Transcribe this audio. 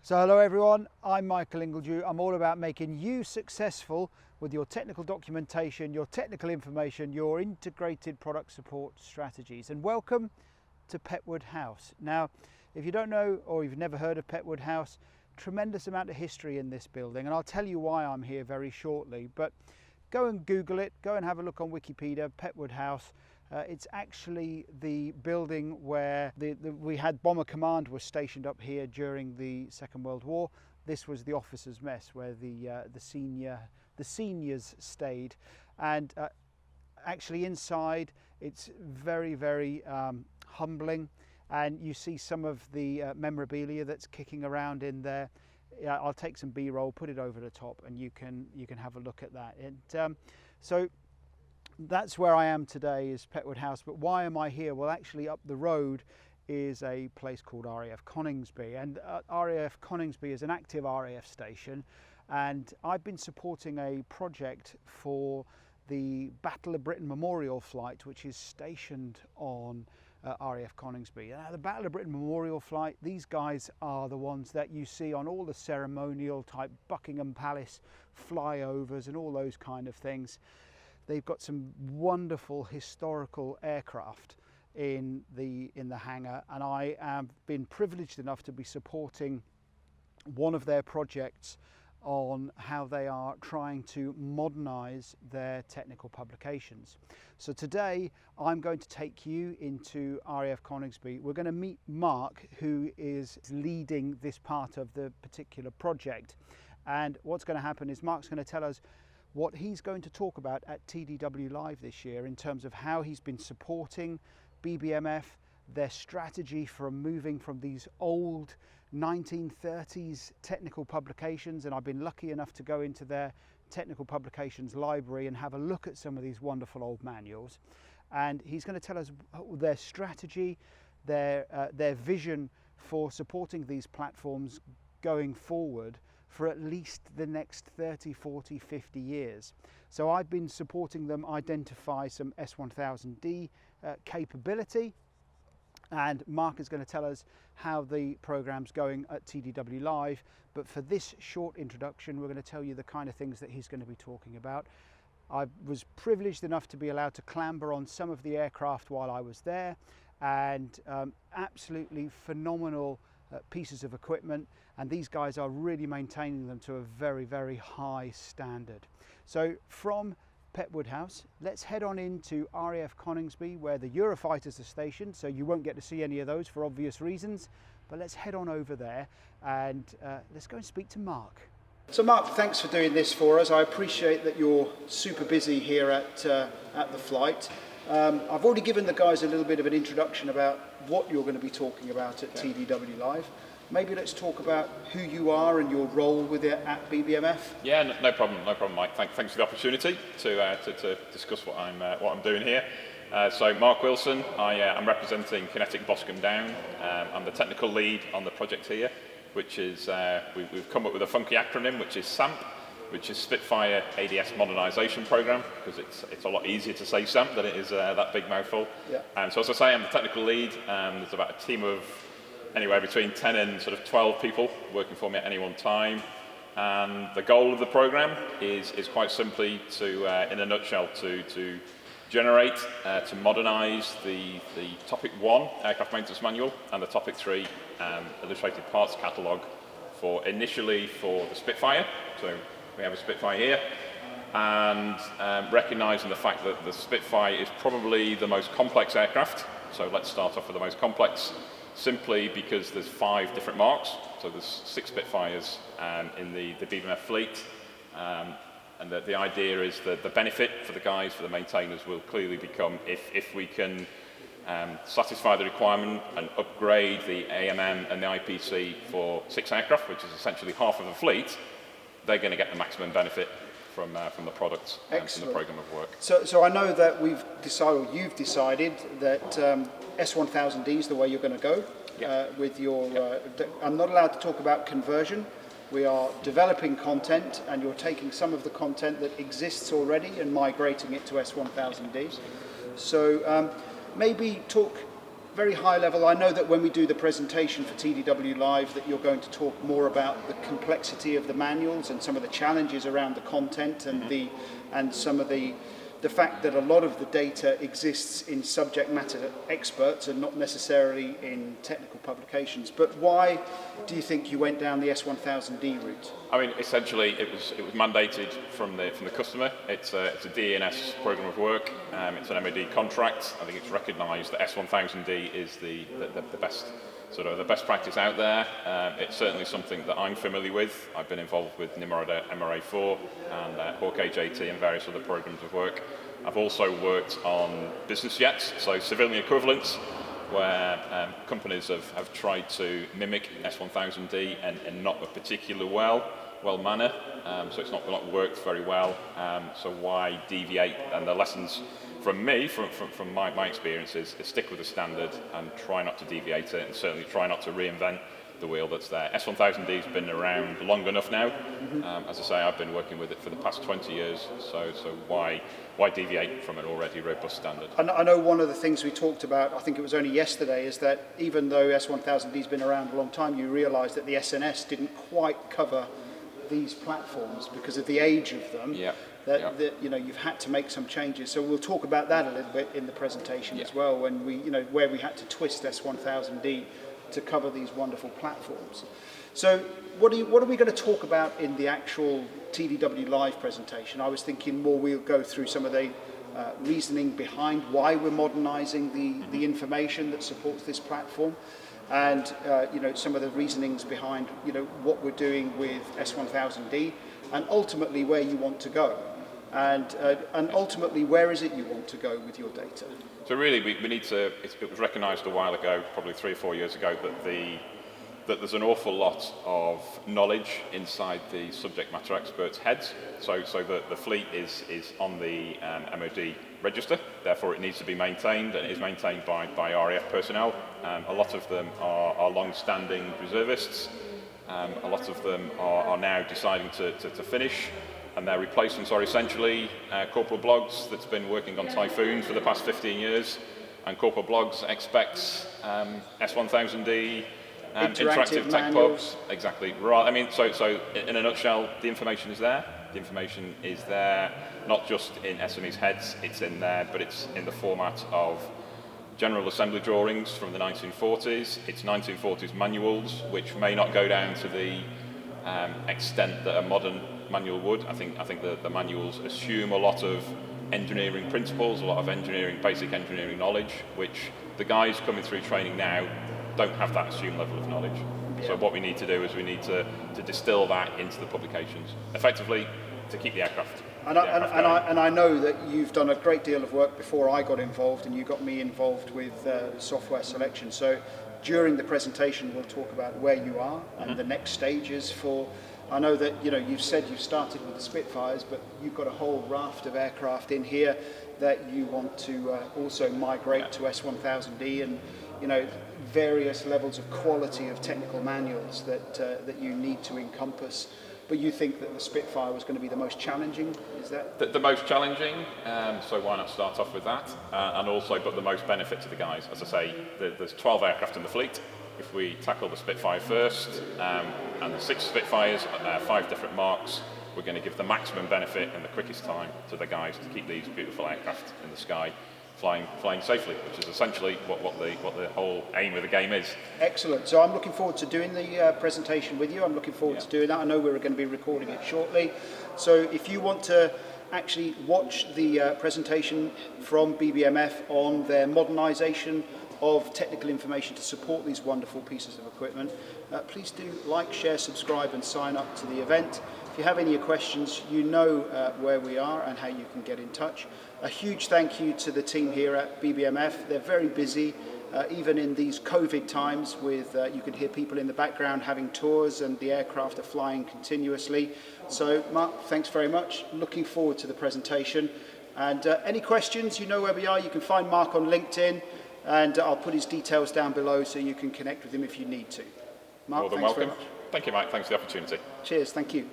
So hello everyone, I'm Michael Ingledew. I'm all about making you successful with your technical documentation, your technical information, your integrated product support strategies. And welcome to Petwood House. Now, if you don't know or you've never heard of Petwood House, tremendous amount of history in this building, and I'll tell you why I'm here very shortly. But go and Google it, go and have a look on Wikipedia, Petwood House. It's actually the building where we had Bomber Command was stationed up here during the Second World War. This was the officers' mess where the seniors stayed, and actually inside it's very humbling, and you see some of the memorabilia that's kicking around in there. I'll take some B-roll, put it over the top, and you can have a look at that. And so that's where I am today, is Petwood House. But why am I here? Well, actually up the road is a place called RAF Coningsby, and RAF Coningsby is an active RAF station, and I've been supporting a project for the Battle of Britain Memorial Flight, which is stationed on RAF Coningsby. Now, the Battle of Britain Memorial Flight, these guys are the ones that you see on all the ceremonial type Buckingham Palace flyovers and all those kind of things. They've got some wonderful historical aircraft in the hangar, and I have been privileged enough to be supporting one of their projects on how they are trying to modernise their technical publications. So today I'm going to take you into RAF Coningsby. We're going to meet Mark, who is leading this part of the particular project, and what's going to happen is Mark's going to tell us what he's going to talk about at TDW-Live this year in terms of how he's been supporting BBMF, their strategy for moving from these old 1930s technical publications. And I've been lucky enough to go into their technical publications library and have a look at some of these wonderful old manuals. And he's going to tell us their strategy, their vision for supporting these platforms going forward for at least the next 30, 40, 50 years. So I've been supporting them identify some S1000D capability, and Mark is going to tell us how the program's going at TDW-Live. But for this short introduction, we're going to tell you the kind of things that he's going to be talking about. I was privileged enough to be allowed to clamber on some of the aircraft while I was there, and absolutely phenomenal pieces of equipment, and these guys are really maintaining them to a very high standard. So from Petwood House, let's head on into RAF Coningsby, where the Eurofighters are stationed. So you won't get to see any of those for obvious reasons, but let's head on over there and let's go and speak to Mark. So Mark, thanks for doing this for us. I appreciate that you're super busy here at the flight. I've already given the guys a little bit of an introduction about what you're going to be talking about at TDW-Live. Maybe let's talk about who you are and your role with it at BBMF. Yeah, no problem, Mike. Thanks for the opportunity to discuss what I'm doing here. So Mark Wilson, I'm representing QuinetiQ Boscombe Down. I'm the technical lead on the project here, which is we've come up with a funky acronym, which is SAMP, which is Spitfire ADS Modernisation Programme, because it's a lot easier to say SAMP than it is that big mouthful. Yeah. So as I say, I'm the technical lead. There's about a team of anywhere between 10 and sort of 12 people working for me at any one time. And the goal of the programme is quite simply to, in a nutshell, to generate, to modernise the Topic 1 Aircraft Maintenance Manual and the Topic 3 Illustrated Parts Catalogue initially for the Spitfire. So we have a Spitfire here, and recognising the fact that the Spitfire is probably the most complex aircraft. So let's start off with the most complex, simply because there's 5 different marks. So there's 6 Spitfires in the BBMF fleet, and the idea is that the benefit for the guys, for the maintainers, will clearly become if we can satisfy the requirement and upgrade the AMM and the IPC for 6 aircraft, which is essentially half of the fleet, they're going to get the maximum benefit from the products and from the programme of work. So I know that we've decided, or you've decided, that S1000D is the way you're going to go. With your. I'm not allowed to talk about conversion. We are developing content, and you're taking some of the content that exists already and migrating it to S1000D. So maybe talk very high level, I know that when we do the presentation for TDW-Live that you're going to talk more about the complexity of the manuals and some of the challenges around the content and some of the fact that a lot of the data exists in subject matter experts and not necessarily in technical publications. But why do you think you went down the S1000D route? I mean, essentially, it was mandated from the customer. It's a DNS program of work. It's an MOD contract. I think it's recognised that S1000D is the best the best practice out there. It's certainly something that I'm familiar with. I've been involved with Nimrod MRA4 and Hawk HAT and various other programs of work. I've also worked on business jets, so civilian equivalents, where companies have tried to mimic S1000D and not a particular well manner, so it's not worked very well. So why deviate? And the lessons from me, from my experiences, is stick with the standard and try not to deviate it, and certainly try not to reinvent the wheel that's there. S1000D has been around long enough now. As I say, I've been working with it for the past 20 years, so why deviate from an already robust standard? I know one of the things we talked about, I think it was only yesterday, is that even though S1000D has been around a long time, you realise that the SNS didn't quite cover these platforms because of the age of them. That you know, you've had to make some changes. So we'll talk about that a little bit in the presentation as well, when we, you know, where we had to twist S1000D to cover these wonderful platforms. So what are we going to talk about in the actual TDW-Live presentation? I was thinking more we'll go through some of the reasoning behind why we're modernising the information that supports this platform, and you know, some of the reasonings behind, you know, what we're doing with S1000D, and ultimately where you want to go, and ultimately where is it you want to go with your data. So really, we need to. It was recognised a while ago, probably 3 or 4 years ago, that there's an awful lot of knowledge inside the subject matter experts' heads. So the fleet is on the MOD register, therefore it needs to be maintained, and it is maintained by RAF personnel. A lot of them are long-standing reservists. A lot of them are now deciding to finish, and their replacements are essentially Corporal Bloggs that's been working on Typhoon for the past 15 years, and Corporal Bloggs expects S1000D, interactive tech pubs. Exactly, right. I mean, so in a nutshell, the information is there. The information is there, not just in SMEs' heads, it's in there, but it's in the format of General Assembly drawings from the 1940s. It's 1940s manuals, which may not go down to the extent that a modern manual would. I think the manuals assume a lot of engineering principles, a lot of basic engineering knowledge, which the guys coming through training now don't have that assumed level of knowledge. Yeah. So what we need to do is we need to distill that into the publications, effectively to keep the aircraft. And I know that you've done a great deal of work before I got involved, and you got me involved with software selection. So during the presentation, we'll talk about where you are and the next stages for. I know that, you know, you've said you started with the Spitfires, but you've got a whole raft of aircraft in here that you want to also migrate to S1000D, and, you know, various levels of quality of technical manuals that you need to encompass. But you think that the Spitfire was going to be the most challenging? Is that the most challenging? So why not start off with that? And also, but the most benefit to the guys. As I say, there's 12 aircraft in the fleet. If we tackle the Spitfire first, and the 6 Spitfires, 5 different marks, we're going to give the maximum benefit in the quickest time to the guys to keep these beautiful aircraft in the sky, flying safely, which is essentially what the whole aim of the game is. Excellent. So I'm looking forward to doing the presentation with you. I'm looking forward to doing that. I know we're going to be recording it shortly. So if you want to actually watch the presentation from BBMF on their modernisation of technical information to support these wonderful pieces of equipment, please do like, share, subscribe and sign up to the event. If you have any questions, you know where we are and how you can get in touch. A huge thank you to the team here at BBMF. They're very busy, even in these COVID times, with you can hear people in the background having tours, and the aircraft are flying continuously. So Mark, thanks very much. Looking forward to the presentation. And any questions, you know where we are. You can find Mark on LinkedIn, and I'll put his details down below so you can connect with him if you need to. Mark, More than thanks welcome. very much. Thank you, Mike. Thanks for the opportunity. Cheers. Thank you.